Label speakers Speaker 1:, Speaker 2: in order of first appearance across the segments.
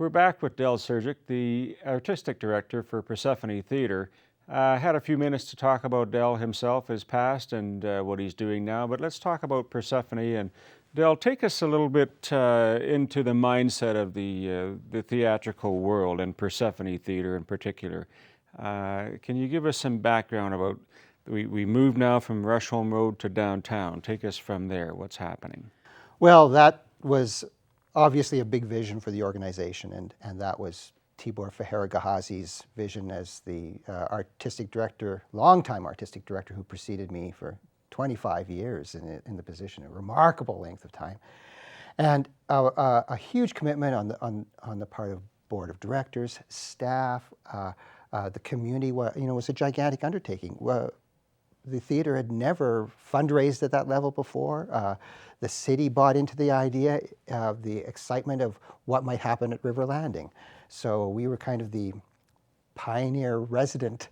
Speaker 1: We're back with Del Surjik, the artistic director for Persephone Theatre. Had a few minutes to talk about Del himself, his past, and what he's doing now, but let's talk about Persephone. And Del, take us a little bit into the mindset of the theatrical world and Persephone Theatre in particular. Can you give us some background about, we moved now from Rushholme Road to downtown. Take us from there. What's happening?
Speaker 2: Well, that was obviously a big vision for the organization, and that was Tibor Feheragahazi's vision as the artistic director, longtime artistic director who preceded me for 25 years in the position, a remarkable length of time. And a huge commitment on the part of board of directors, staff, the community. Was a gigantic undertaking. The theater had never fundraised at that level before. The city bought into the idea of the excitement of what might happen at River Landing. So we were kind of the pioneer resident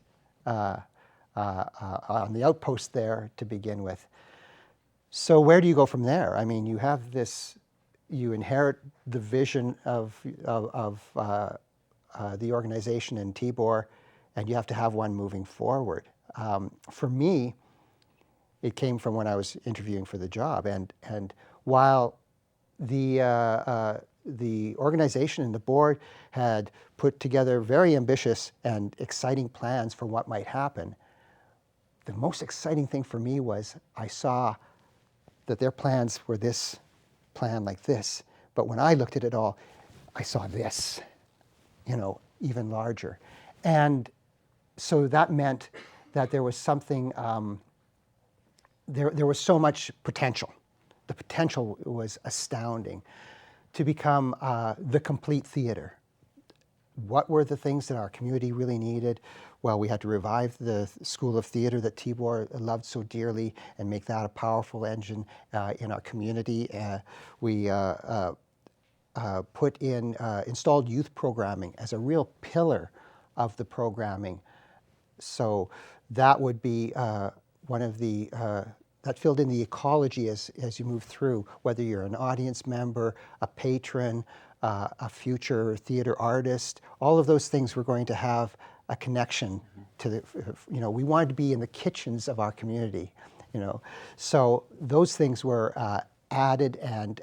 Speaker 2: on the outpost there to begin with. So where do you go from there? I mean, you have this, you inherit the vision of the organization in Tibor, and you have to have one moving forward. For me, it came from when I was interviewing for the job, and while the organization and the board had put together very ambitious and exciting plans for what might happen, the most exciting thing for me was I saw that their plans were this plan like this, but when I looked at it all, I saw this, even larger. And so that meant that there was something, there was so much potential. The potential was astounding to become the complete theater. What were the things that our community really needed? Well, we had to revive the School of Theatre that Tibor loved so dearly and make that a powerful engine in our community. We installed youth programming as a real pillar of the programming. So that would be one of the, that filled in the ecology as you move through, whether you're an audience member, a patron, a future theater artist. All of those things were going to have a connection to the, we wanted to be in the kitchens of our community, So those things were added and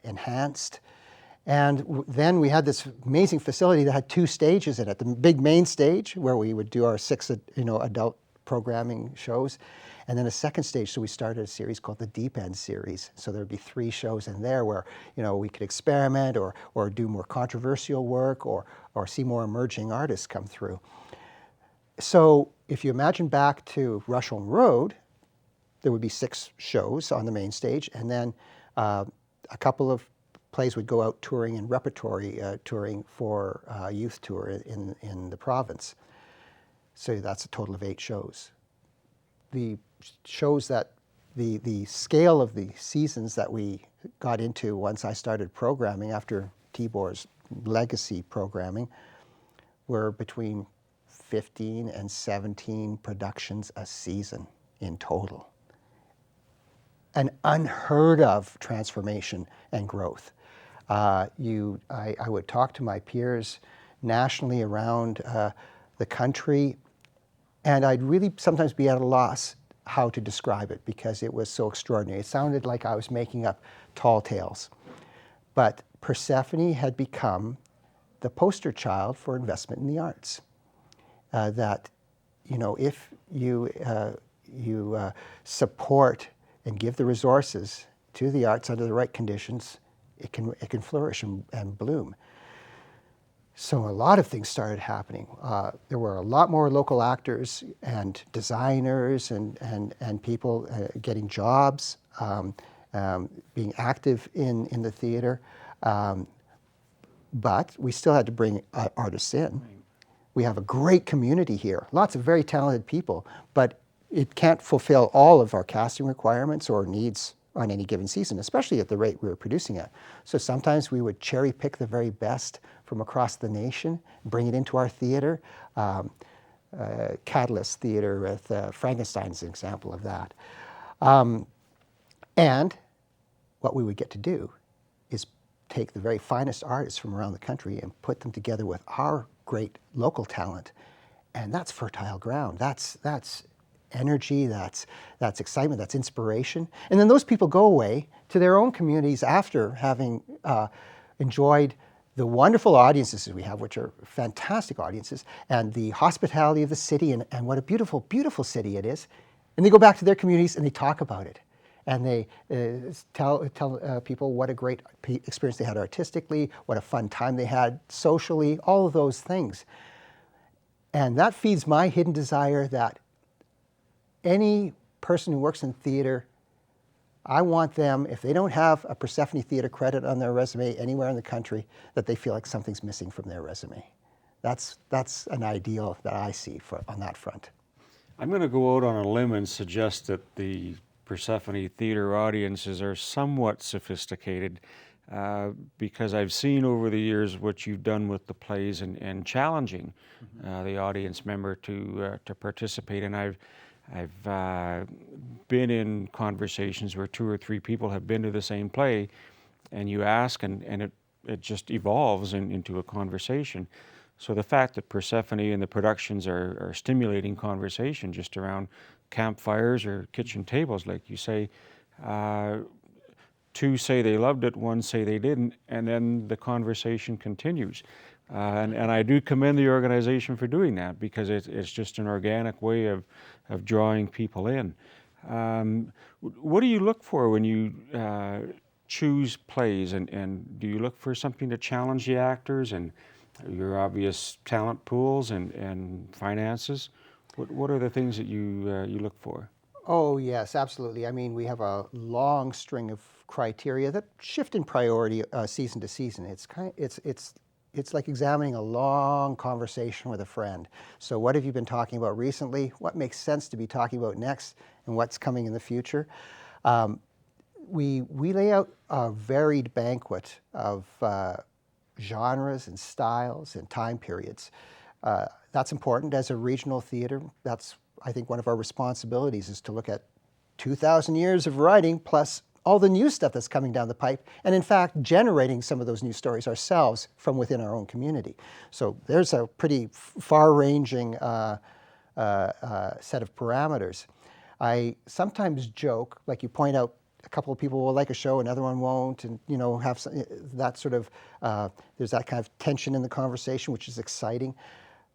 Speaker 2: enhanced. And then we had this amazing facility that had two stages in it. The big main stage where we would do our 6 adult programming shows, and then a second stage. So we started a series called the Deep End series. So there'd be 3 shows in there where we could experiment or do more controversial work or see more emerging artists come through. So if you imagine back to Rushholme Road, there would be 6 shows on the main stage, and then a couple of plays would go out touring and repertory touring for youth tour in the province. So that's a total of 8 shows. The shows that the scale of the seasons that we got into once I started programming after Tibor's legacy programming were between 15 and 17 productions a season in total. An unheard of transformation and growth. I would talk to my peers nationally around the country, and I'd really sometimes be at a loss how to describe it because it was so extraordinary. It sounded like I was making up tall tales. But Persephone had become the poster child for investment in the arts. That, if you support and give the resources to the arts under the right conditions, it can flourish and bloom. So a lot of things started happening. There were a lot more local actors and designers and people getting jobs, being active in the theater. But we still had to bring artists in. We have a great community here, lots of very talented people, but it can't fulfill all of our casting requirements or needs on any given season, especially at the rate we were producing at. So sometimes we would cherry pick the very best from across the nation, bring it into our theater. Catalyst Theater with Frankenstein is an example of that. And what we would get to do is take the very finest artists from around the country and put them together with our great local talent. And that's fertile ground. That's energy, that's excitement, that's inspiration. And then those people go away to their own communities after having enjoyed the wonderful audiences that we have, which are fantastic audiences, and the hospitality of the city, and what a beautiful, beautiful city it is. And they go back to their communities and they talk about it. And they tell people what a great experience they had artistically, what a fun time they had socially, all of those things. And that feeds my hidden desire that any person who works in theater, I want them, if they don't have a Persephone Theater credit on their resume anywhere in the country, that they feel like something's missing from their resume. That's an ideal that I see on that front.
Speaker 1: I'm going to go out on a limb and suggest that the Persephone Theater audiences are somewhat sophisticated because I've seen over the years what you've done with the plays and challenging the audience member to participate. And I've been in conversations where 2 or 3 people have been to the same play, and you ask, and it just evolves into a conversation. So the fact that Persephone and the productions are stimulating conversation just around campfires or kitchen tables, like you say, 2 say they loved it, 1 say they didn't, and then the conversation continues. And I do commend the organization for doing that, because it's just an organic way of drawing people in. What do you look for when you choose plays, and do you look for something to challenge the actors and your obvious talent pools and finances? What are the things that you look for?
Speaker 2: Oh yes, absolutely. I mean, we have a long string of criteria that shift in priority season to season. It's like examining a long conversation with a friend. So what have you been talking about recently? What makes sense to be talking about next, and what's coming in the future? We lay out a varied banquet of genres and styles and time periods. That's important as a regional theater. That's, I think, one of our responsibilities, is to look at 2,000 years of writing plus all the new stuff that's coming down the pipe, and in fact generating some of those new stories ourselves from within our own community. So there's a pretty far-ranging set of parameters. I sometimes joke, like you point out, a couple of people will like a show, another one won't, and have that sort of, there's that kind of tension in the conversation, which is exciting.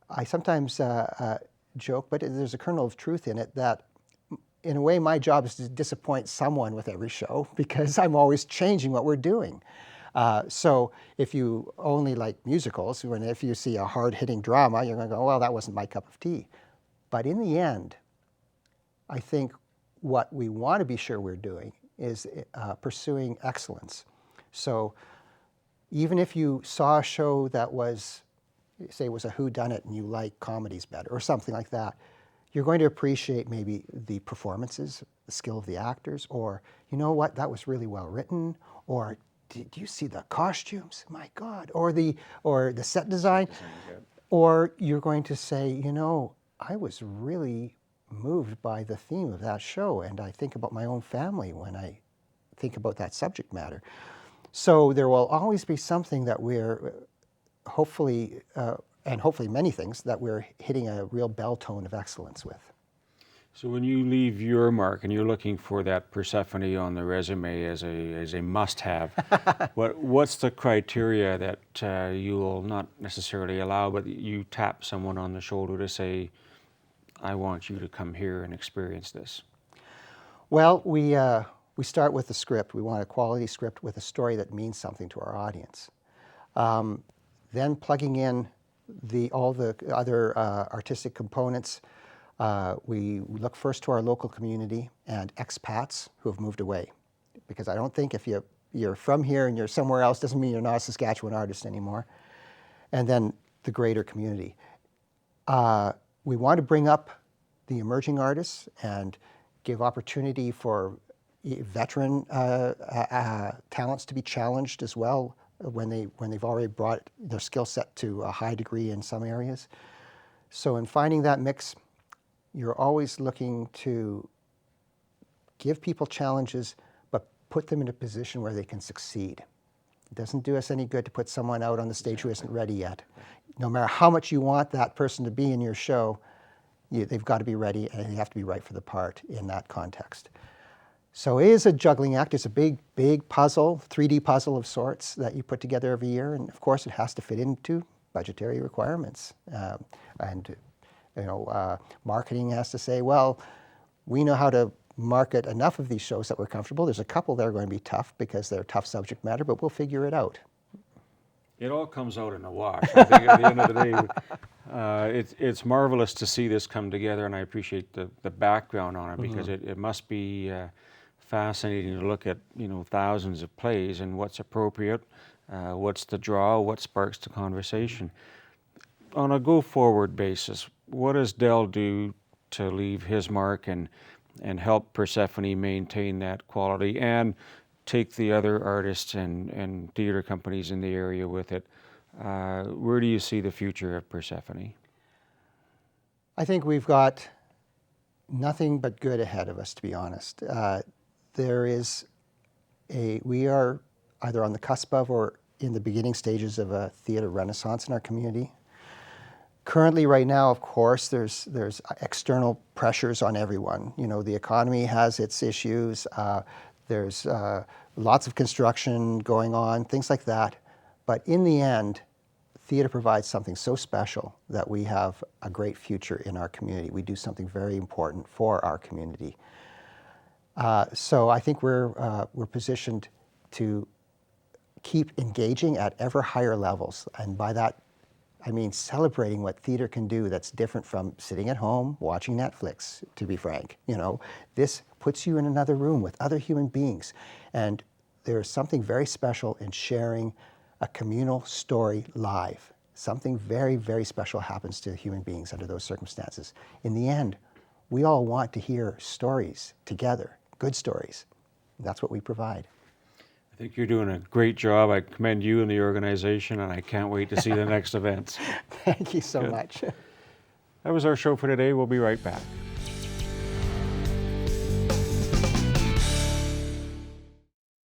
Speaker 2: I sometimes joke, but there's a kernel of truth in it, that in a way my job is to disappoint someone with every show, because I'm always changing what we're doing. So if you only like musicals, and if you see a hard-hitting drama, you're going to go, well, that wasn't my cup of tea. But in the end, I think what we want to be sure we're doing is pursuing excellence. So even if you saw a show that was, say it was a whodunit and you like comedies better or something like that, you're going to appreciate maybe the performances, the skill of the actors, or, you know what, that was really well written, or did you see the costumes? My God. Or the set design. Or you're going to say, I was really moved by the theme of that show, and I think about my own family when I think about that subject matter. So there will always be something that we're hopefully, and hopefully many things, that we're hitting a real bell tone of excellence with.
Speaker 1: So when you leave your mark and you're looking for that Persephone on the resume as a must-have, what's the criteria that you will not necessarily allow, but you tap someone on the shoulder to say, I want you to come here and experience this?
Speaker 2: Well, we start with the script. We want a quality script with a story that means something to our audience. Then plugging in all the other artistic components, we look first to our local community and expats who have moved away. Because I don't think if you're from here and you're somewhere else doesn't mean you're not a Saskatchewan artist anymore. And then the greater community. We want to bring up the emerging artists and give opportunity for veteran talents to be challenged as well when they've already brought their skill set to a high degree in some areas. So in finding that mix, you're always looking to give people challenges, but put them in a position where they can succeed. It doesn't do us any good to put someone out on the stage who isn't ready yet. No matter how much you want that person to be in your show, they've got to be ready, and they have to be right for the part in that context. So it is a juggling act. It's a big, big puzzle, 3D puzzle of sorts that you put together every year. And of course, it has to fit into budgetary requirements. And marketing has to say, well, we know how to market enough of these shows that we're comfortable. There's a couple that are going to be tough because they're tough subject matter, but we'll figure it out.
Speaker 1: It all comes out in the wash. I think at the end of the day, it's marvelous to see this come together, and I appreciate the background on it, because it must be fascinating to look at thousands of plays and what's appropriate, what's the draw, what sparks the conversation. On a go-forward basis, what does Del do to leave his mark and help Persephone maintain that quality and take the other artists and theater companies in the area with it? Where do you see the future of Persephone?
Speaker 2: I think we've got nothing but good ahead of us, to be honest. We are either on the cusp of or in the beginning stages of a theater renaissance in our community. Currently, right now, of course, there's external pressures on everyone. The economy has its issues. There's lots of construction going on, things like that. But in the end, theater provides something so special that we have a great future in our community. We do something very important for our community. So I think we're positioned to keep engaging at ever higher levels. And by that, I mean celebrating what theater can do that's different from sitting at home watching Netflix, to be frank. This puts you in another room with other human beings. And there's something very special in sharing a communal story live. Something very, very special happens to human beings under those circumstances. In the end, we all want to hear stories together, good stories. That's what we provide.
Speaker 1: I think you're doing a great job. I commend you and the organization, and I can't wait to see the next events.
Speaker 2: Thank you so much.
Speaker 1: That was our show for today. We'll be right back.